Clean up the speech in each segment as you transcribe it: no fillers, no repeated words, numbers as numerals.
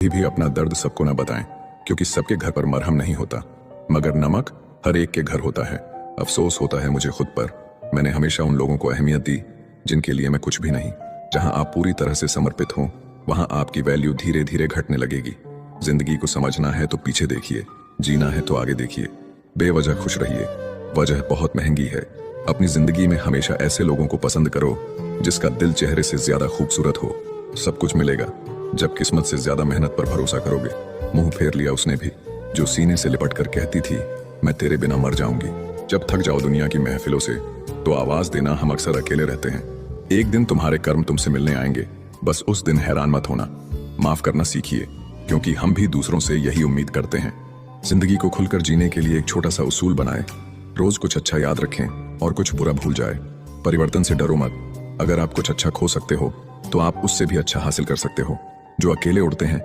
भी अपना दर्द सबको ना बताएं, क्योंकि सबके घर पर मरहम नहीं होता, मगर नमक हर एक के घर होता है। अफसोस होता है मुझे खुद पर, मैंने हमेशा उन लोगों को अहमियत दी जिनके लिए मैं कुछ भी नहीं। जहां आप पूरी तरह से समर्पित हो वहां आपकी वैल्यू धीरे धीरे घटने लगेगी। जिंदगी को समझना है तो पीछे देखिए, जीना है तो आगे देखिए। बेवजह खुश रहिए, वजह बहुत महंगी है। अपनी जिंदगी में हमेशा ऐसे लोगों को पसंद करो जिसका दिल चेहरे से ज्यादा खूबसूरत हो। सब कुछ मिलेगा जब किस्मत से ज्यादा मेहनत पर भरोसा करोगे। मुंह फेर लिया उसने भी जो सीने से लिपट कर कहती थी मैं तेरे बिना मर जाऊंगी। जब थक जाओ दुनिया की महफिलों से तो आवाज देना, हम अक्सर अकेले रहते हैं। एक दिन तुम्हारे कर्म तुमसे मिलने आएंगे, बस उस दिन हैरान मत होना। माफ करना सीखिए, क्योंकि हम भी दूसरों से यही उम्मीद करते हैं। जिंदगी को खुलकर जीने के लिए एक छोटा सा उसूल बनाए, रोज कुछ अच्छा याद रखें और कुछ बुरा भूल जाए। परिवर्तन से डरो मत, अगर आप कुछ अच्छा खो सकते हो तो आप उससे भी अच्छा हासिल कर सकते हो। जो अकेले उड़ते हैं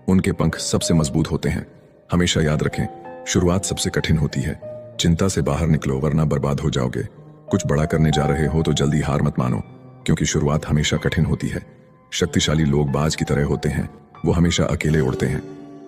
उनके पंख सबसे मजबूत होते हैं। हमेशा याद रखें, शुरुआत सबसे कठिन होती है। चिंता से बाहर निकलो वरना बर्बाद हो जाओगे। कुछ बड़ा करने जा रहे हो तो जल्दी हार मत मानो, क्योंकि शुरुआत हमेशा कठिन होती है। शक्तिशाली लोग बाज की तरह होते हैं, वो हमेशा अकेले उड़ते हैं।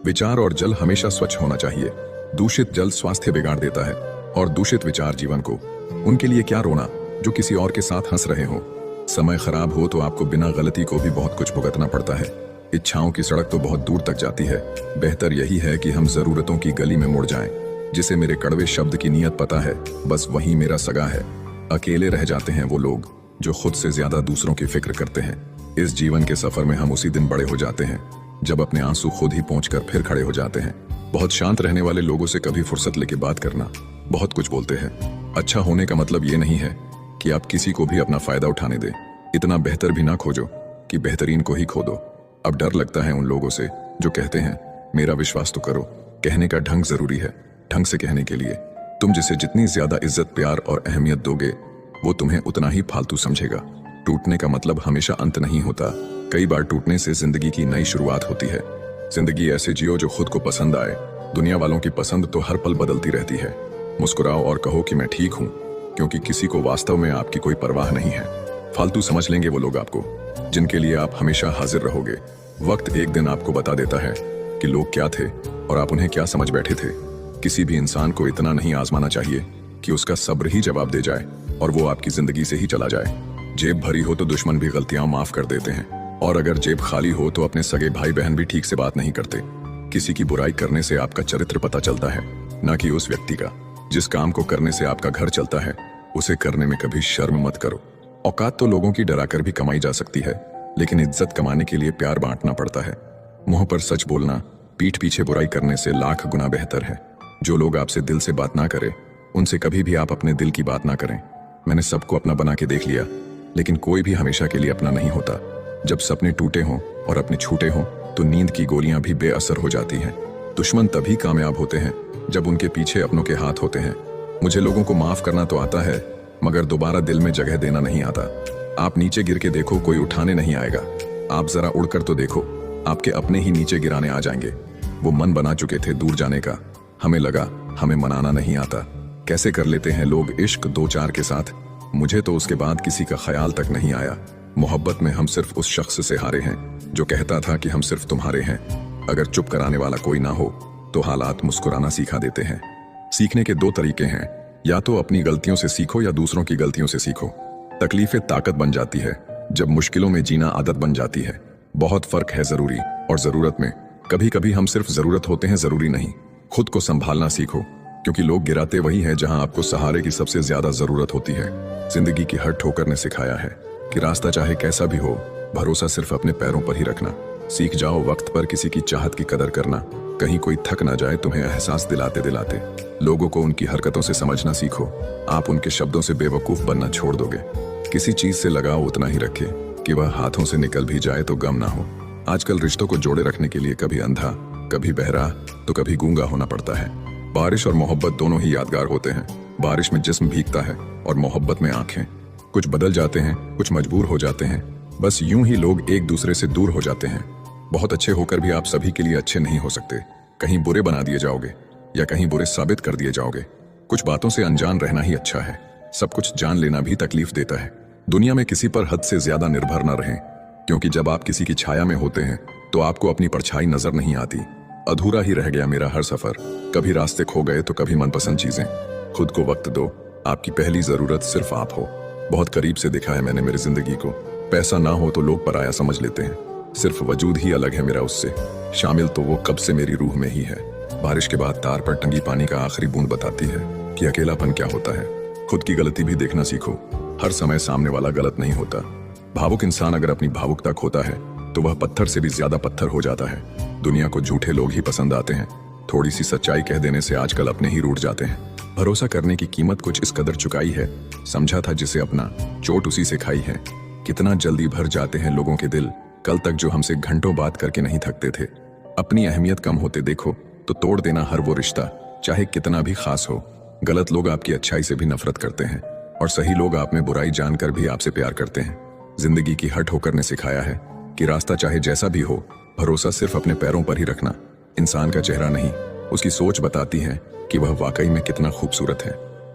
विचार और जल हमेशा स्वच्छ होना चाहिए। दूषित जल स्वास्थ्य बिगाड़ देता है और दूषित विचार जीवन को। उनके लिए क्या रोना जो किसी और के साथ हंस रहे हो। समय खराब हो तो आपको बिना गलती को भी बहुत कुछ भुगतना पड़ता है। इच्छाओं की सड़क तो बहुत दूर तक जाती है। बेहतर यही है कि हम जरूरतों की गली में मुड़ जाएं। जिसे मेरे कड़वे शब्द की नीयत पता है, बस वही मेरा सगा है। अकेले रह जाते हैं वो लोग जो खुद से ज्यादा दूसरों की फिक्र करते हैं। इस जीवन के सफर में हम उसी दिन बड़े हो जाते हैं जब अपने आंसू खुद ही पहुंचकर फिर खड़े हो जाते हैं। बहुत शांत रहने वाले लोगों से कभी फुर्सत लेके बात करना। बहुत कुछ बोलते हैं। अच्छा होने का मतलब ये नहीं है कि आप किसी को भी अपना फायदा उठाने दें। इतना बेहतर भी ना खोजो कि बेहतरीन को ही खो दो। अब डर लगता है उन लोगों से जो कहते हैं मेरा विश्वास तो करो। कहने का ढंग जरूरी है। ढंग से कहने के लिए तुम जिसे जितनी ज्यादा इज्जत, प्यार और अहमियत दोगे वो तुम्हें उतना ही फालतू समझेगा। टूटने का मतलब हमेशा अंत नहीं होता। कई बार टूटने से जिंदगी की नई शुरुआत होती है। जिंदगी ऐसे जियो जो खुद को पसंद आए। दुनिया वालों की पसंद तो हर पल बदलती रहती है। मुस्कुराओ और कहो कि मैं ठीक हूं, क्योंकि किसी को वास्तव में आपकी कोई परवाह नहीं है। फालतू समझ लेंगे वो लोग आपको जिनके लिए आप हमेशा हाजिर रहोगे। वक्त एक दिन आपको बता देता है कि लोग क्या थे और आप उन्हें क्या समझ बैठे थे। किसी भी इंसान को इतना नहीं आजमाना चाहिए कि उसका सब्र ही जवाब दे जाए और वो आपकी जिंदगी से ही चला जाए। जेब भरी हो तो दुश्मन भी गलतियां माफ कर देते हैं, और अगर जेब खाली हो तो अपने सगे भाई बहन भी ठीक से बात नहीं करते। किसी की बुराई करने से आपका चरित्र पता चलता है, ना कि उस व्यक्ति का। जिस काम को करने से आपका घर चलता है उसे करने में कभी शर्म मत करो। औकात तो लोगों की डराकर भी कमाई जा सकती है, लेकिन इज्जत कमाने के लिए प्यार बांटना पड़ता है। मुंह पर सच बोलना पीठ पीछे बुराई करने से लाख गुना बेहतर है। जो लोग आपसे दिल से बात ना करें उनसे कभी भी आप अपने दिल की बात ना करें। मैंने सबको अपना बना के देख लिया, लेकिन कोई भी हमेशा के लिए अपना नहीं होता। जब सपने टूटे हों और अपने छूटे हों तो नींद की गोलियां भी बेअसर हो जाती हैं। दुश्मन तभी कामयाब होते हैं जब उनके पीछे अपनों के हाथ होते हैं। मुझे लोगों को माफ करना तो आता है, मगर दोबारा दिल में जगह देना नहीं आता। आप नीचे गिर के देखो, कोई उठाने नहीं आएगा। आप जरा उड़कर तो देखो, आपके अपने ही नीचे गिराने आ जाएंगे। वो मन बना चुके थे दूर जाने का, हमें लगा हमें मनाना नहीं आता। कैसे कर लेते हैं लोग इश्क दो चार के साथ, मुझे तो उसके बाद किसी का ख्याल तक नहीं आया। मोहब्बत में हम सिर्फ उस शख्स से हारे हैं जो कहता था कि हम सिर्फ तुम्हारे हैं। अगर चुप कराने वाला कोई ना हो तो हालात मुस्कुराना सिखा देते हैं। सीखने के दो तरीके हैं, या तो अपनी गलतियों से सीखो या दूसरों की गलतियों से सीखो। तकलीफें ताकत बन जाती है जब मुश्किलों में जीना आदत बन जाती है। बहुत फर्क है जरूरी और जरूरत में। कभी कभी हम सिर्फ जरूरत होते हैं, जरूरी नहीं। खुद को संभालना सीखो, क्योंकि लोग गिराते वही हैं जहां आपको सहारे की सबसे ज्यादा जरूरत होती है। जिंदगी की हर ठोकर ने सिखाया है कि रास्ता चाहे कैसा भी हो, भरोसा सिर्फ अपने पैरों पर ही रखना। सीख जाओ वक्त पर किसी की चाहत की कदर करना, कहीं कोई थक ना जाए तुम्हें एहसास दिलाते दिलाते। लोगों को उनकी हरकतों से समझना सीखो, आप उनके शब्दों से बेवकूफ बनना छोड़ दोगे। किसी चीज से लगाव उतना ही रखे कि वह हाथों से निकल भी जाए तो गम ना हो। आजकल रिश्तों को जोड़े रखने के लिए कभी अंधा, कभी बहरा, तो कभी गूंगा होना पड़ता है। बारिश और मोहब्बत दोनों ही यादगार होते हैं। बारिश में जिस्म भीगता है और मोहब्बत में आंखें। कुछ बदल जाते हैं, कुछ मजबूर हो जाते हैं। बस यूं ही लोग एक दूसरे से दूर हो जाते हैं। बहुत अच्छे होकर भी आप सभी के लिए अच्छे नहीं हो सकते। कहीं बुरे बना दिए जाओगे या कहीं बुरे साबित कर दिए जाओगे। कुछ बातों से अनजान रहना ही अच्छा है। सब कुछ जान लेना भी तकलीफ देता है। दुनिया में किसी पर हद से ज्यादा निर्भर न रहें, क्योंकि जब आप किसी की छाया में होते हैं तो आपको अपनी परछाई नजर नहीं आती। अधूरा ही रह गया मेरा हर सफर। कभी रास्ते खो गए तो कभी मनपसंद चीजें। खुद को वक्त दो, आपकी पहली जरूरत सिर्फ आप हो। बहुत करीब से देखा है मैंने मेरी जिंदगी को। पैसा ना हो तो लोग पराया समझ लेते हैं, सिर्फ वजूद ही अलग है मेरा उससे। शामिल तो वो कब से मेरी रूह में ही है। बारिश के बाद तार पर टंगी पानी का आखिरी बूंद बताती है कि अकेलापन क्या होता है। खुद की गलती भी देखना सीखो, हर समय सामने वाला गलत नहीं होता। भावुक इंसान अगर अपनी भावुकता खोता है तो वह पत्थर से भी ज्यादा पत्थर हो जाता है। दुनिया को झूठे लोग ही पसंद आते हैं। थोड़ी सी सच्चाई कह देने से आजकल अपने ही रूठ जाते हैं। भरोसा करने की कीमत कुछ इस कदर चुकाई है, समझा था जिसे अपना, चोट उसी से खाई है। कितना जल्दी भर जाते हैं लोगों के दिल, कल तक जो हमसे घंटों बात करके नहीं थकते थे। अपनी अहमियत कम होते देखो तो तोड़ देना हर वो रिश्ता, चाहे कितना भी खास हो। गलत लोग आपकी अच्छाई से भी नफरत करते हैं और सही लोग आप में बुराई जानकर भी आपसे प्यार करते हैं। जिंदगी की हर ठोकर ने सिखाया है कि रास्ता चाहे जैसा भी हो, भरोसा सिर्फ अपने पैरों पर ही रखना। इंसान का चेहरा नहीं, उसकी सोच बताती है कि वह वाकई में कितना खूबसूरत है।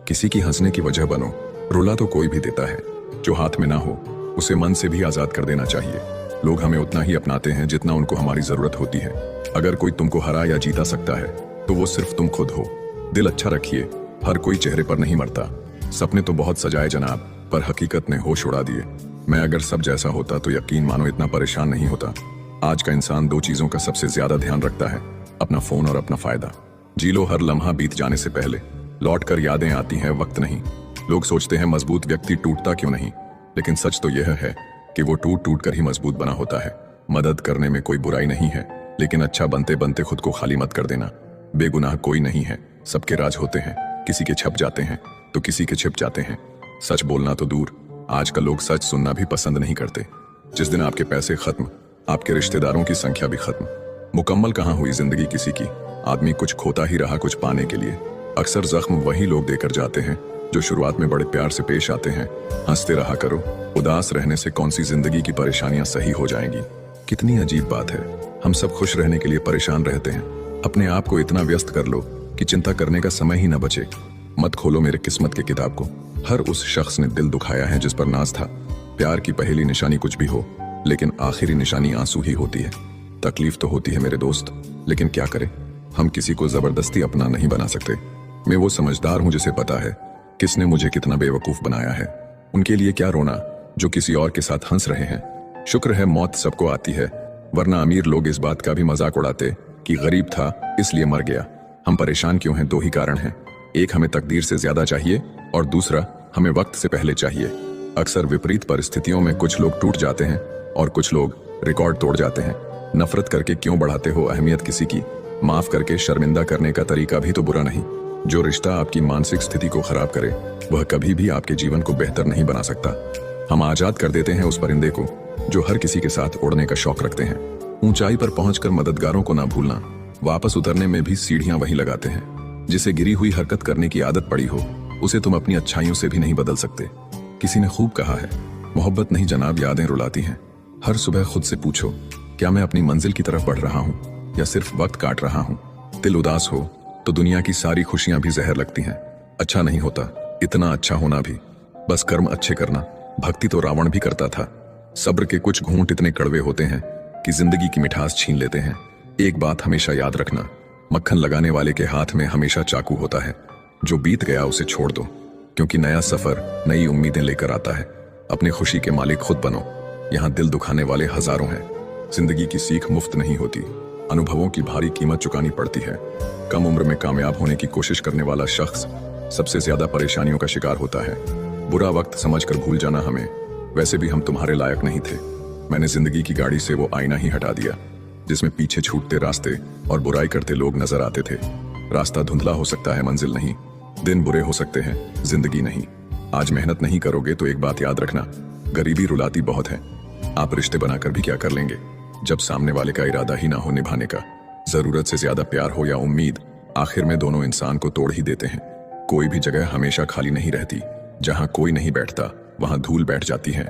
किसी की हंसने की वजह बनो, रुला तो कोई भी देता है। जो हाथ में ना हो उसे मन से भी आजाद कर देना चाहिए। लोग हमें उतना ही अपनाते हैं जितना उनको हमारी जरूरत होती है। अगर कोई तुमको हरा या जीता सकता है तो वो सिर्फ तुम खुद हो। दिल अच्छा रखिए, हर कोई चेहरे पर नहीं मरता। सपने तो बहुत सजाए जनाब, पर हकीकत ने होश उड़ा दिए। मैं अगर सब जैसा होता तो यकीन मानो इतना परेशान नहीं होता। आज का इंसान दो चीजों का सबसे ज्यादा ध्यान रखता है, अपना फोन और अपना फायदा। जी लो हर लम्हा बीत जाने से पहले, लौट कर यादें आती हैं वक्त नहीं। लोग सोचते हैं मजबूत व्यक्ति टूटता क्यों नहीं, लेकिन सच तो यह है कि वो टूट टूट कर ही मजबूत बना होता है। मदद करने में कोई बुराई नहीं है, लेकिन अच्छा बनते बनते खुद को खाली मत कर देना। बेगुनाह कोई नहीं है, सबके राज होते हैं। किसी के छप जाते हैं तो किसी के छिप जाते हैं। सच बोलना तो दूर, आजकल लोग सच सुनना भी पसंद नहीं करते। जिस दिन आपके पैसे खत्म, आपके रिश्तेदारों की संख्या भी खत्म। मुकम्मल कहाँ हुई जिंदगी किसी की, आदमी कुछ खोता ही रहा कुछ पाने के लिए। अक्सर जख्म वही लोग देकर जाते हैं जो शुरुआत में बड़े प्यार से पेश आते हैं। हंसते रहा करो, उदास रहने से कौन सी जिंदगी की परेशानियां सही हो जाएंगी। कितनी अजीब बात है, हम सब खुश रहने के लिए परेशान रहते हैं। अपने आप को इतना व्यस्त कर लो कि चिंता करने का समय ही न बचे। मत खोलो मेरे किस्मत की किताब को। हर उस शख्स ने दिल दुखाया है जिस पर नाज था। प्यार की पहली निशानी कुछ भी हो, लेकिन आखिरी निशानी आंसू ही होती है। तकलीफ तो होती है मेरे दोस्त, लेकिन क्या करें, हम किसी को जबरदस्ती अपना नहीं बना सकते। मैं वो समझदार हूं जिसे पता है किसने मुझे कितना बेवकूफ बनाया है। उनके लिए क्या रोना जो किसी और के साथ हंस रहे हैं। शुक्र है मौत सबको आती है, वरना अमीर लोग इस बात का भी मजाक उड़ाते कि गरीब था इसलिए मर गया। हम परेशान क्यों हैं? दो ही कारण हैं, एक हमें तकदीर से ज्यादा चाहिए और दूसरा हमें वक्त से पहले चाहिए। अक्सर विपरीत परिस्थितियों में कुछ लोग टूट जाते हैं और कुछ लोग रिकॉर्ड तोड़ जाते हैं। नफरत करके क्यों बढ़ाते हो अहमियत किसी की? माफ करके शर्मिंदा करने का तरीका भी तो बुरा नहीं। जो रिश्ता आपकी मानसिक स्थिति को खराब करे वह कभी भी आपके जीवन को बेहतर नहीं बना सकता। हम आजाद कर देते हैं उस परिंदे को जो हर किसी के साथ उड़ने का शौक रखते हैं। ऊंचाई पर पहुंचकर मददगारों को ना भूलना, वापस उतरने में भी सीढ़ियां वही लगाते हैं। जिसे गिरी हुई हरकत करने की आदत पड़ी हो उसे तुम अपनी अच्छाइयों से भी नहीं बदल सकते। किसी ने खूब कहा है, मोहब्बत नहीं जनाब यादें रुलाती हैं। हर सुबह खुद से पूछो, क्या मैं अपनी मंजिल की तरफ बढ़ रहा हूँ या सिर्फ वक्त काट रहा हूँ? दिल उदास हो तो दुनिया की सारी खुशियां भी जहर लगती हैं। अच्छा नहीं होता इतना अच्छा होना भी, बस कर्म अच्छे करना। भक्ति तो रावण भी करता था। सब्र के कुछ घूंट इतने कड़वे होते हैं कि जिंदगी की मिठास छीन लेते हैं। एक बात हमेशा याद रखना, मक्खन लगाने वाले के हाथ में हमेशा चाकू होता है। जो बीत गया उसे छोड़ दो, क्योंकि नया सफर नई उम्मीदें लेकर आता है। अपनी खुशी के मालिक खुद बनो, यहाँ दिल दुखाने वाले हजारों हैं। जिंदगी की सीख मुफ्त नहीं होती, अनुभवों की भारी कीमत चुकानी पड़ती है। कम उम्र में कामयाब होने की कोशिश करने वाला शख्स सबसे ज्यादा परेशानियों का शिकार होता है। बुरा वक्त समझकर भूल जाना हमें, वैसे भी हम तुम्हारे लायक नहीं थे। मैंने जिंदगी की गाड़ी से वो आईना ही हटा दिया जिसमें पीछे छूटते रास्ते और बुराई करते लोग नजर आते थे। रास्ता धुंधला हो सकता है, मंजिल नहीं। दिन बुरे हो सकते हैं, जिंदगी नहीं। आज मेहनत नहीं करोगे तो एक बात याद रखना, गरीबी रुलाती बहुत है। आप रिश्ते बनाकर भी क्या कर लेंगे जब सामने वाले का इरादा ही ना हो निभाने का। जरूरत से ज्यादा प्यार हो या उम्मीद, आखिर में दोनों इंसान को तोड़ ही देते हैं। कोई भी जगह हमेशा खाली नहीं रहती, जहां कोई नहीं बैठता वहां धूल बैठ जाती है।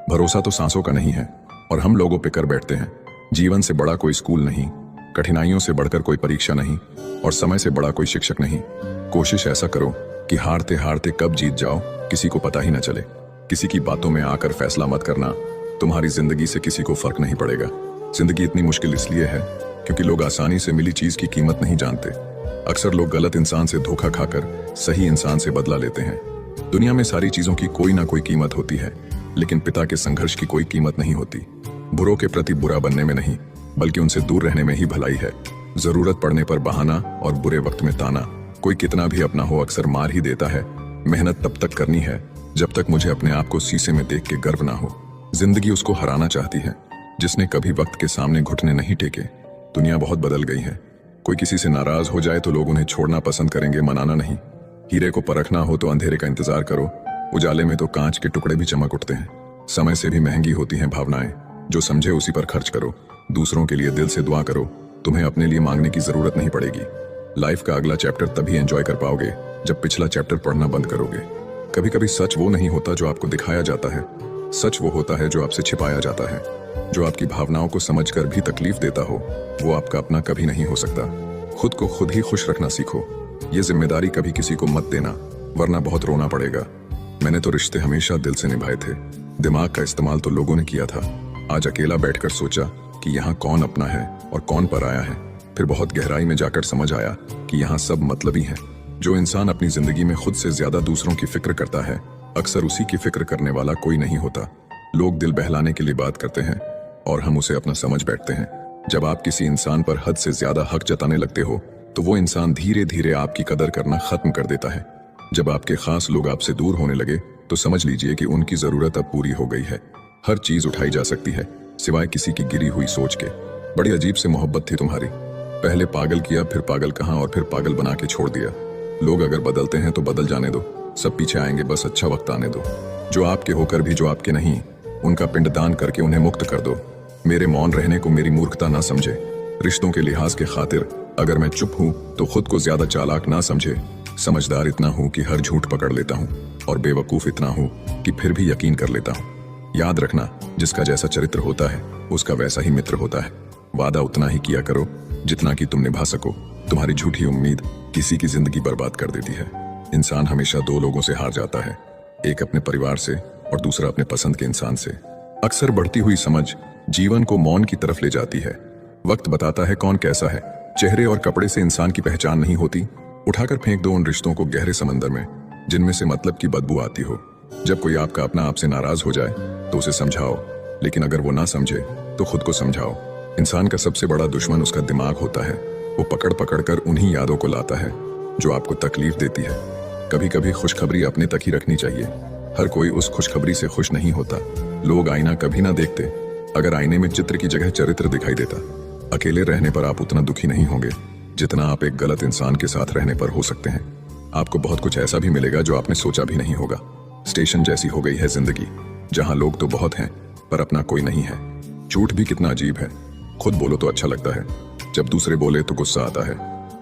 भरोसा तो सांसों का नहीं है और हम लोगों पे कर बैठते हैं। जीवन से बड़ा कोई स्कूल नहीं, कठिनाइयों से बढ़कर कोई परीक्षा नहीं और समय से बड़ा कोई शिक्षक नहीं। कोशिश ऐसा करो कि हारते हारते कब जीत जाओ किसी को पता ही न चले। किसी की बातों में आकर फैसला मत करना, तुम्हारी जिंदगी से किसी को फर्क नहीं पड़ेगा। जिंदगी इतनी मुश्किल इसलिए है क्योंकि लोग आसानी से मिली चीज की कीमत नहीं जानते। अक्सर लोग गलत इंसान से धोखा खाकर सही इंसान से बदला लेते हैं। दुनिया में सारी चीजों की कोई ना कोई कीमत होती है, लेकिन पिता के संघर्ष की कोई कीमत नहीं होती। बुरों के प्रति बुरा बनने में नहीं, बल्कि उनसे दूर रहने में ही भलाई है। जरूरत पड़ने पर बहाना और बुरे वक्त में ताना, कोई कितना भी अपना हो अक्सर मार ही देता है। मेहनत तब तक करनी है जब तक मुझे अपने आप को शीशे में देख के गर्व ना हो। जिंदगी उसको हराना चाहती है जिसने कभी वक्त के सामने घुटने नहीं टेके। दुनिया बहुत बदल गई है। कोई किसी से नाराज हो जाए तो लोग उन्हें छोड़ना पसंद करेंगे, मनाना नहीं। हीरे को परखना हो तो अंधेरे का इंतजार करो, उजाले में तो कांच के टुकड़े भी चमक उठते हैं। समय से भी महंगी होती हैं भावनाएं, जो समझे उसी पर खर्च करो। दूसरों के लिए दिल से दुआ करो, तुम्हें अपने लिए मांगने की जरूरत नहीं पड़ेगी। लाइफ का अगला चैप्टर तभी एंजॉय कर पाओगे जब पिछला चैप्टर पढ़ना बंद करोगे। कभी कभी सच वो नहीं होता जो आपको दिखाया जाता है, सच वो होता है जो आपसे छिपाया जाता है। जो आपकी भावनाओं को समझकर भी तकलीफ देता हो, वो आपका अपना कभी नहीं हो सकता। खुद को खुद ही खुश रखना सीखो। ये जिम्मेदारी कभी किसी को मत देना, वरना बहुत रोना पड़ेगा। मैंने तो रिश्ते हमेशा दिल से निभाए थे, दिमाग का इस्तेमाल तो लोगों ने किया था। आज अकेला बैठकर सोचा कि यहाँ कौन अपना है और कौन पराया है। फिर बहुत गहराई में जाकर समझ आया कि यहाँ सब मतलबी हैं। जो इंसान अपनी जिंदगी में खुद से ज्यादा दूसरों की फिक्र करता है, अक्सर उसी की फिक्र करने वाला कोई नहीं होता। लोग दिल बहलाने के लिए बात करते हैं और हम उसे अपना समझ बैठते हैं। जब आप किसी इंसान पर हद से ज्यादा हक जताने लगते हो, तो वो इंसान धीरे धीरे आपकी कदर करना खत्म कर देता है। जब आपके खास लोग आपसे दूर होने लगे, तो समझ लीजिए कि उनकी जरूरत अब पूरी हो गई है। हर चीज उठाई जा सकती है, सिवाय किसी की गिरी हुई सोच के। बड़ी अजीब से मोहब्बत थी तुम्हारी। पहले पागल किया, फिर पागल कहा और फिर पागल बना के छोड़ दिया। लोग अगर बदलते हैं तो बदल जाने दो, सब पीछे आएंगे, बस अच्छा वक्त आने दो। जो आपके होकर भी जो आपके नहीं, उनका पिंडदान करके उन्हें मुक्त कर दो। मेरे मौन रहने को मेरी मूर्खता ना समझे। रिश्तों के लिहाज के खातिर अगर मैं चुप हूं तो खुद को ज्यादा चालाक ना समझे। समझदार इतना हूं कि हर झूठ पकड़ लेता हूं, और बेवकूफ इतना हूं कि फिर भी यकीन कर लेता हूं। याद रखना, जिसका जैसा चरित्र होता है उसका वैसा ही मित्र होता है। वादा उतना ही किया करो जितना कि तुम निभा सको। तुम्हारी झूठी उम्मीद किसी की जिंदगी बर्बाद कर देती है। इंसान हमेशा दो लोगों से हार जाता है, एक अपने परिवार से और दूसरा अपने पसंद के इंसान से। अक्सर बढ़ती हुई समझ जीवन को मौन की तरफ ले जाती है। वक्त बताता है कौन कैसा है। चेहरे और कपड़े से इंसान की पहचान नहीं होती। उठाकर फेंक दो उन रिश्तों को गहरे समंदर में, जिनमें से मतलब की बदबू आती हो। जब कोई आपका अपना आपसे नाराज हो जाए तो उसे समझाओ, लेकिन अगर वो ना समझे तो खुद को समझाओ। इंसान का सबसे बड़ा दुश्मन उसका दिमाग होता है। वो पकड़ पकड़ कर उन्हीं यादों को लाता है जो आपको तकलीफ देती है। कभी कभी खुशखबरी अपने तक ही रखनी चाहिए। हर कोई उस खुशखबरी से खुश नहीं होता। लोग आईना कभी ना देखते। अगर आईने में चित्र की जगह चरित्र दिखाई देता, अकेले रहने पर आप उतना दुखी नहीं होंगे जितना आप एक गलत इंसान के साथ रहने पर हो सकते हैं। आपको बहुत कुछ ऐसा भी मिलेगा जो आपने सोचा भी नहीं होगा। स्टेशन जैसी हो गई है जिंदगी, जहां लोग तो बहुत हैं पर अपना कोई नहीं है। झूठ भी कितना अजीब है। खुद बोलो तो अच्छा लगता है, जब दूसरे बोले तो गुस्सा आता है।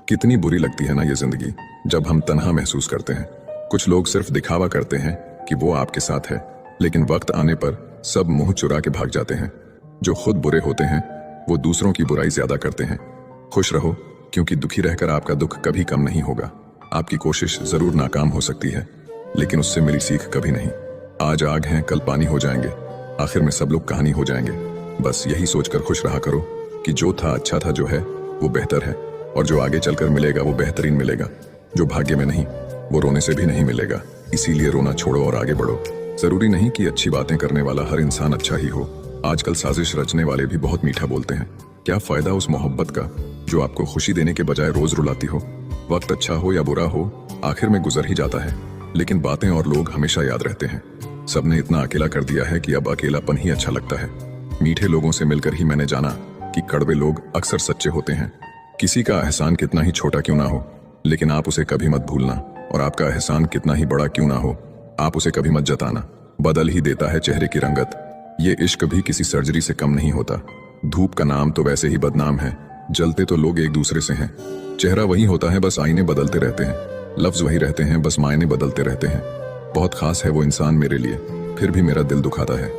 कितनी बुरी लगती है ना ये जिंदगी, जब हम तन्हा महसूस करते हैं। कुछ लोग सिर्फ दिखावा करते हैं कि वो आपके साथ है, लेकिन वक्त आने पर सब मुंह चुरा के भाग जाते हैं। जो खुद बुरे होते हैं वो दूसरों की बुराई ज्यादा करते हैं। खुश रहो, क्योंकि दुखी रहकर आपका दुख कभी कम नहीं होगा। आपकी कोशिश जरूर नाकाम हो सकती है, लेकिन उससे मिली सीख कभी नहीं। आज आग हैं, कल पानी हो जाएंगे, आखिर में सब लोग कहानी हो जाएंगे। बस यही सोचकर खुश रहा करो कि जो था अच्छा था, जो है वो बेहतर है, और जो आगे चलकर मिलेगा वो बेहतरीन मिलेगा। जो भाग्य में नहीं वो रोने से भी नहीं मिलेगा। इसीलिए रोना छोड़ो और आगे बढ़ो। जरूरी नहीं कि अच्छी बातें करने वाला हर इंसान अच्छा ही हो। आजकल साजिश रचने वाले भी बहुत मीठा बोलते हैं। क्या फायदा उस मोहब्बत का जो आपको खुशी देने के बजाय रोज रुलाती हो। वक्त अच्छा हो या बुरा हो, आखिर में गुजर ही जाता है, लेकिन बातें और लोग हमेशा याद रहते हैं। सबने इतना अकेला कर दिया है कि अब अकेलापन ही अच्छा लगता है। मीठे लोगों से मिलकर ही मैंने जाना कि कड़वे लोग अक्सर सच्चे होते हैं। किसी का एहसान कितना ही छोटा क्यों ना हो, लेकिन आप उसे कभी मत भूलना, और आपका एहसान कितना ही बड़ा क्यों ना हो, आप उसे कभी मत जताना। बदल ही देता है चेहरे की रंगत। ये इश्क भी किसी सर्जरी से कम नहीं होता। धूप का नाम तो वैसे ही बदनाम है, जलते तो लोग एक दूसरे से हैं। चेहरा वही होता है, बस आईने बदलते रहते हैं। लफ्ज वही रहते हैं, बस मायने बदलते रहते हैं। बहुत खास है वो इंसान मेरे लिए, फिर भी मेरा दिल दुखाता है।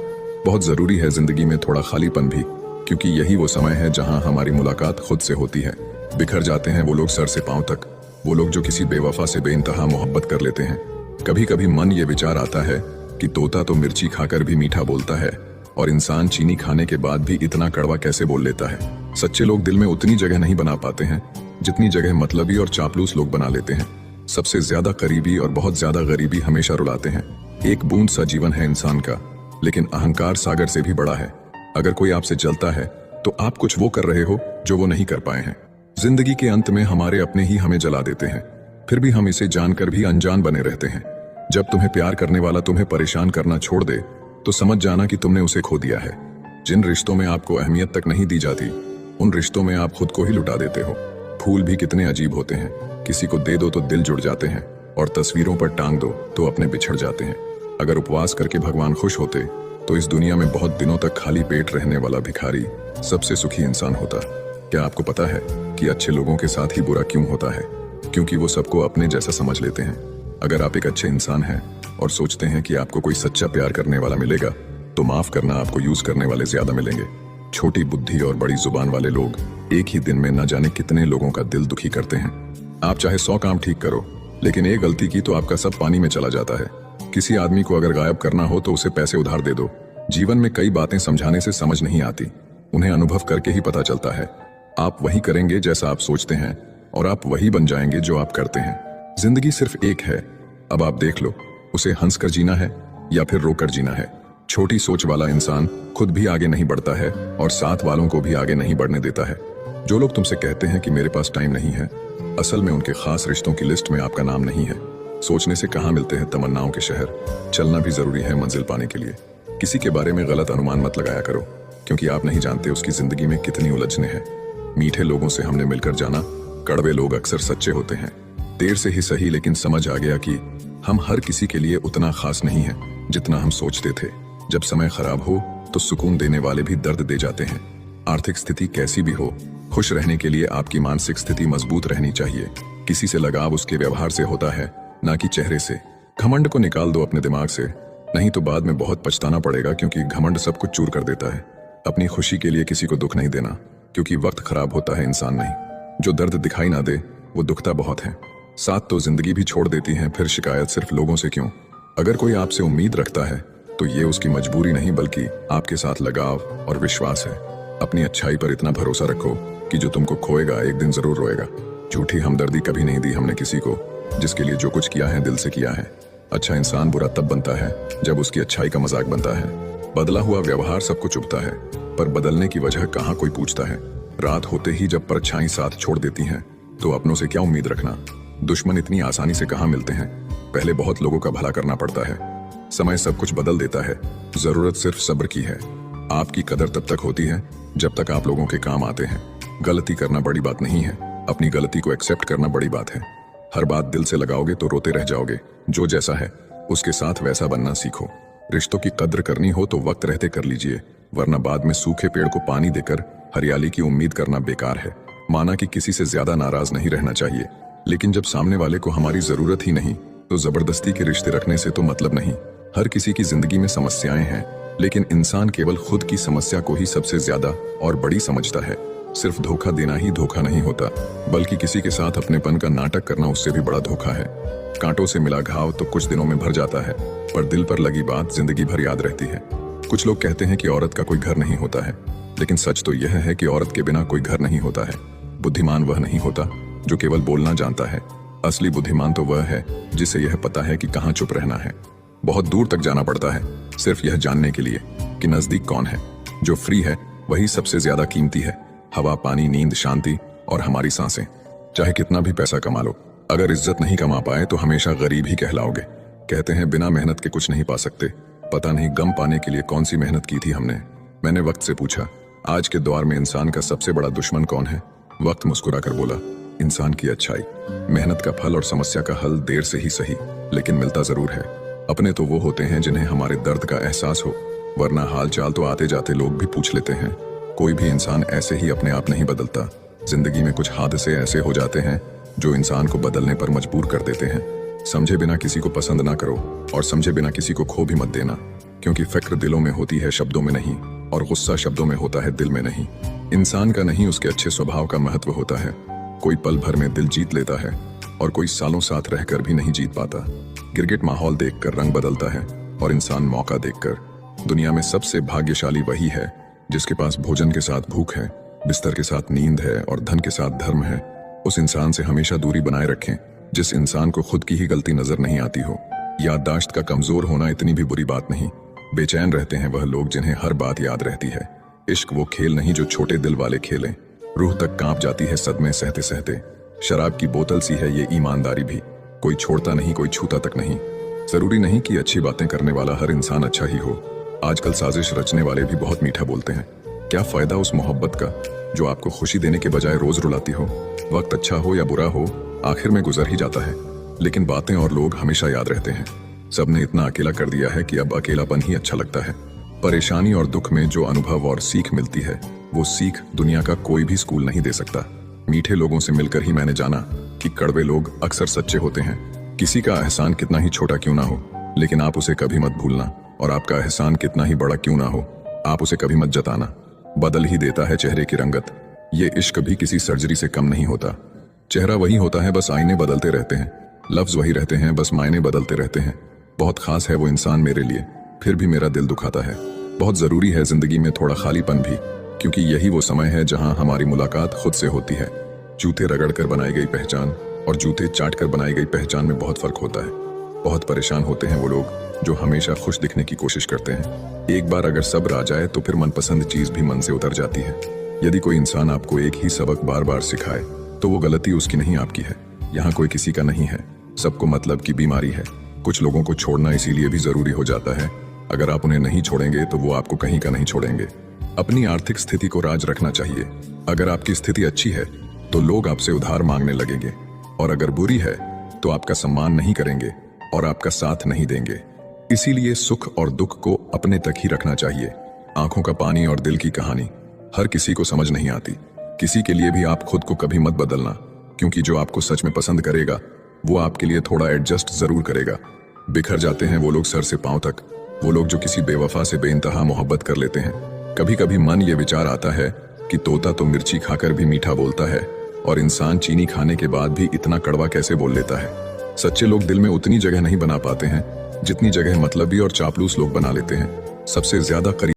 बहुत जरूरी है जिंदगी में थोड़ा खालीपन भी, क्योंकि यही वो समय है जहां हमारी मुलाकात खुद से होती है। बिखर जाते हैं वो लोग सर से पांव तक, वो लोग जो किसी बेवफा से बेइंतहा मोहब्बत कर लेते हैं। कभी कभी मन ये विचार आता है कि तोता तो मिर्ची खाकर भी मीठा बोलता है, और इंसान चीनी खाने के बाद भी इतना कड़वा कैसे बोल लेता है। सच्चे लोग दिल में उतनी जगह नहीं बना पाते हैं जितनी जगह मतलबी और चापलूस लोग बना लेते हैं। सबसे ज्यादा करीबी और बहुत ज्यादा गरीबी हमेशा रुलाते हैं। एक बूंद सा जीवन है इंसान का, लेकिन अहंकार सागर से भी बड़ा है। अगर कोई आपसे जलता है तो आप कुछ वो कर रहे हो जो वो नहीं कर पाए हैं। जिंदगी के अंत में हमारे अपने ही हमें जला देते हैं, फिर भी हम इसे जानकर भी अनजान बने रहते हैं। जब तुम्हें प्यार करने वाला तुम्हें परेशान करना छोड़ दे तो समझ जाना कि तुमने उसे खो दिया है। जिन रिश्तों में आपको अहमियत तक नहीं दी जाती, उन रिश्तों में आप खुद को ही लुटा देते हो। फूल भी कितने अजीब होते हैं, किसी को दे दो तो दिल जुड़ जाते हैं, और तस्वीरों पर टांग दो तो अपने बिछड़ जाते हैं। अगर उपवास करके भगवान खुश होते तो इस दुनिया में बहुत दिनों तक खाली पेट रहने वाला भिखारी सबसे सुखी इंसान होता। क्या आपको पता है कि अच्छे लोगों के साथ ही बुरा क्यों होता है? क्योंकि वो सबको अपने जैसा समझ लेते हैं। अगर आप एक अच्छे इंसान हैं और सोचते हैं कि आपको कोई सच्चा प्यार करने वाला मिलेगा, तो माफ करना, आपको यूज करने वाले ज्यादा मिलेंगे। छोटी बुद्धि और बड़ी जुबान वाले लोग एक ही दिन में न जाने कितने लोगों का दिल दुखी करते हैं। आप चाहे 100 काम ठीक करो, लेकिन एक गलती की तो आपका सब पानी में चला जाता है। किसी आदमी को अगर गायब करना हो तो उसे पैसे उधार दे दो। जीवन में कई बातें समझाने से समझ नहीं आती, उन्हें अनुभव करके ही पता चलता है। आप वही करेंगे जैसा आप सोचते हैं, और आप वही बन जाएंगे जो आप करते हैं। जिंदगी सिर्फ एक है, अब आप देख लो, उसे हंस कर जीना है या फिर रोकर जीना है। छोटी सोच वाला इंसान खुद भी आगे नहीं बढ़ता है और साथ वालों को भी आगे नहीं बढ़ने देता है। जो लोग तुमसे कहते हैं कि मेरे पास टाइम नहीं है, असल में उनके खास रिश्तों की लिस्ट में आपका नाम नहीं है। सोचने से कहाँ मिलते हैं तमन्नाओं के शहर, चलना भी जरूरी है मंजिल पाने के लिए। किसी के बारे में गलत अनुमान मत लगाया करो, क्योंकि आप नहीं जानते उसकी जिंदगी में कितनी उलझने हैं। मीठे लोगों से हमने मिलकर जाना, कड़वे लोग अक्सर सच्चे होते हैं। देर से ही सही, लेकिन समझ आ गया कि हम हर किसी के लिए उतना खास नहीं है जितना हम सोचते थे। जब समय खराब हो तो सुकून देने वाले भी दर्द दे जाते हैं। आर्थिक स्थिति कैसी भी हो, खुश रहने के लिए आपकी मानसिक स्थिति मजबूत रहनी चाहिए। किसी से लगाव उसके व्यवहार से होता है, ना कि चेहरे से। घमंड को निकाल दो अपने दिमाग से, नहीं तो बाद में बहुत पछताना पड़ेगा, क्योंकि घमंड सब कुछ चूर कर देता है। अपनी खुशी के लिए किसी को दुख नहीं देना, क्योंकि वक्त खराब होता है, इंसान नहीं। जो दर्द दिखाई ना दे वो दुखता बहुत है। साथ तो जिंदगी भी छोड़ देती है, फिर शिकायत सिर्फ लोगों से क्यों? अगर कोई आपसे उम्मीद रखता है तो ये उसकी मजबूरी नहीं, बल्कि आपके साथ लगाव और विश्वास है। अपनी अच्छाई पर इतना भरोसा रखो कि जो तुमको खोएगा एक दिन जरूर रोएगा। झूठी हमदर्दी कभी नहीं दी हमने किसी को, जिसके लिए जो कुछ किया है दिल से किया है। अच्छा इंसान बुरा तब बनता है जब उसकी अच्छाई का मजाक बनता है। बदला हुआ व्यवहार सबको चुभता है, पर बदलने की वजह कहाँ कोई पूछता है। रात होते ही जब परछाई साथ छोड़ देती हैं, तो अपनों से क्या उम्मीद रखना। दुश्मन इतनी आसानी से कहाँ मिलते हैं, पहले बहुत लोगों का भला करना पड़ता है। समय सब कुछ बदल देता है, जरूरत सिर्फ सब्र की है। आपकी कदर तब तक होती है जब तक आप लोगों के काम आते हैं। गलती करना बड़ी बात नहीं है, अपनी गलती को एक्सेप्ट करना बड़ी बात है। हर बात दिल से लगाओगे तो रोते रह जाओगे। जो जैसा है उसके साथ वैसा बनना सीखो। रिश्तों की कद्र करनी हो तो वक्त रहते कर लीजिए, वरना बाद में सूखे पेड़ को पानी देकर हरियाली की उम्मीद करना बेकार है। माना कि किसी से ज्यादा नाराज नहीं रहना चाहिए, लेकिन जब सामने वाले को हमारी जरूरत ही नहीं तो जबरदस्ती के रिश्ते रखने से तो मतलब नहीं। हर किसी की जिंदगी में समस्याएं हैं, लेकिन इंसान केवल खुद की समस्या को ही सबसे ज्यादा और बड़ी समझता है। सिर्फ धोखा देना ही धोखा नहीं होता, बल्कि किसी के साथ अपनेपन का नाटक करना उससे भी बड़ा धोखा है। कांटों से मिला घाव तो कुछ दिनों में भर जाता है, पर दिल पर लगी बात जिंदगी भर याद रहती है। कुछ लोग कहते हैं कि औरत का कोई घर नहीं होता है, लेकिन सच तो यह है कि औरत के बिना कोई घर नहीं होता है। बुद्धिमान वह नहीं होता जो केवल बोलना जानता है, असली बुद्धिमान तो वह है जिसे यह पता है कि कहाँ चुप रहना है। बहुत दूर तक जाना पड़ता है सिर्फ यह जानने के लिए कि नजदीक कौन है। जो फ्री है वही सबसे ज्यादा कीमती है। हवा, पानी, नींद, शांति और हमारी सांसें। चाहे कितना भी पैसा कमा लो, अगर इज्जत नहीं कमा पाए तो हमेशा गरीब ही कहलाओगे। कहते हैं बिना मेहनत के कुछ नहीं पा सकते। पता नहीं गम पाने के लिए कौन सी मेहनत की थी हमने। मैंने वक्त से पूछा, आज के दौर में इंसान का सबसे बड़ा दुश्मन कौन है? वक्त मुस्कुराकर बोला, इंसान की अच्छाई। मेहनत का फल और समस्या का हल देर से ही सही, लेकिन मिलता जरूर है। अपने तो वो होते हैं जिन्हें हमारे दर्द का एहसास हो, वरना हाल चाल तो आते जाते लोग भी पूछ लेते हैं। कोई भी इंसान ऐसे ही अपने आप नहीं बदलता। जिंदगी में कुछ हादसे ऐसे हो जाते हैं जो इंसान को बदलने पर मजबूर कर देते हैं। समझे बिना किसी को पसंद ना करो, और समझे बिना किसी को खो भी मत देना, क्योंकि फिक्र दिलों में होती है शब्दों में नहीं, और गुस्सा शब्दों में होता है दिल में नहीं। इंसान का नहीं उसके अच्छे स्वभाव का महत्व होता है। कोई पल भर में दिल जीत लेता है और कोई सालों साथ रहकर भी नहीं जीत पाता। गिरगिट माहौल देखकर रंग बदलता है और इंसान मौका देखकर दुनिया में सबसे भाग्यशाली वही है जिसके पास भोजन के साथ भूख है, बिस्तर के साथ नींद है और धन के साथ धर्म है। उस इंसान से हमेशा दूरी बनाए रखें जिस इंसान को खुद की ही गलती नजर नहीं आती हो। याददाश्त का कमजोर होना इतनी भी बुरी बात नहीं। बेचैन रहते हैं वह लोग जिन्हें हर बात याद रहती है। इश्क वो खेल नहीं जो छोटे दिल वाले खेलें। रूह तक कांप जाती है सदमे सहते सहते। शराब की बोतल सी है ये ईमानदारी भी, कोई छोड़ता नहीं कोई छूता तक नहीं। जरूरी नहीं कि अच्छी बातें करने वाला हर इंसान अच्छा ही हो। आजकल साजिश रचने वाले भी बहुत मीठा बोलते हैं। क्या फायदा उस मोहब्बत का जो आपको खुशी देने के बजाय रोज रुलाती हो। वक्त अच्छा हो या बुरा हो आखिर में गुजर ही जाता है, लेकिन बातें और लोग हमेशा याद रहते हैं। सबने इतना अकेला कर दिया है कि अब अकेलापन ही अच्छा लगता है। परेशानी और दुख में जो अनुभव और सीख मिलती है वो सीख दुनिया का कोई भी स्कूल नहीं दे सकता। मीठे लोगों से मिलकर ही मैंने जाना कि कड़वे लोग अक्सर सच्चे होते हैं। किसी का एहसान कितना ही छोटा क्यों ना हो, लेकिन आप उसे कभी मत भूलना, और आपका एहसान कितना ही बड़ा क्यों ना हो, आप उसे कभी मत जताना। बदल ही देता है चेहरे की रंगत। ये इश्क भी किसी सर्जरी से कम नहीं होता। चेहरा वही होता है, बस आईने बदलते रहते हैं। लफ्ज वही रहते हैं, बस मायने बदलते रहते हैं। बहुत खास है वो इंसान मेरे लिए, फिर भी मेरा दिल दुखाता है। बहुत जरूरी है जिंदगी में थोड़ा खालीपन भी, क्योंकि यही वो समय है जहां हमारी मुलाकात खुद से होती है। जूते रगड़ कर बनाई गई पहचान और जूते चाट कर बनाई गई पहचान में बहुत फर्क होता है। बहुत परेशान होते हैं वो लोग जो हमेशा खुश दिखने की कोशिश करते हैं। एक बार अगर सब्र आ जाए तो फिर मनपसंद चीज भी मन से उतर जाती है। यदि कोई इंसान आपको एक ही सबक बार बार सिखाए तो वो गलती उसकी नहीं आपकी है। यहाँ कोई किसी का नहीं है, सबको मतलब की बीमारी है। कुछ लोगों को छोड़ना इसीलिए भी जरूरी हो जाता है, अगर आप उन्हें नहीं छोड़ेंगे तो वो आपको कहीं का नहीं छोड़ेंगे। अपनी आर्थिक स्थिति को राज रखना चाहिए। अगर आपकी स्थिति अच्छी है तो लोग आपसे उधार मांगने लगेंगे, और अगर बुरी है तो आपका सम्मान नहीं करेंगे और आपका साथ नहीं देंगे। इसीलिए सुख और दुख को अपने तक ही रखना चाहिए। आंखों का पानी और दिल की कहानी हर किसी को समझ नहीं आती। किसी के लिए भी आप खुद को कभी मत बदलना, क्योंकि जो आपको सच में पसंद करेगा वो आपके लिए थोड़ा एडजस्ट जरूर करेगा। बिखर जाते हैं वो लोग सर से पांव तक, वो लोग जो किसी बेवफा से बेइंतहा मोहब्बत कर लेते हैं। कभी कभी मन ये विचार आता है कि तोता तो मिर्ची खाकर भी मीठा बोलता है, और इंसान चीनी खाने के बाद भी इतना कड़वा कैसे बोल लेता है। सच्चे लोग दिल में उतनी जगह नहीं बना पाते हैं जितनी जगह मतलबी और चापलूस लोग बना लेते हैं। सबसे ज्यादा करीब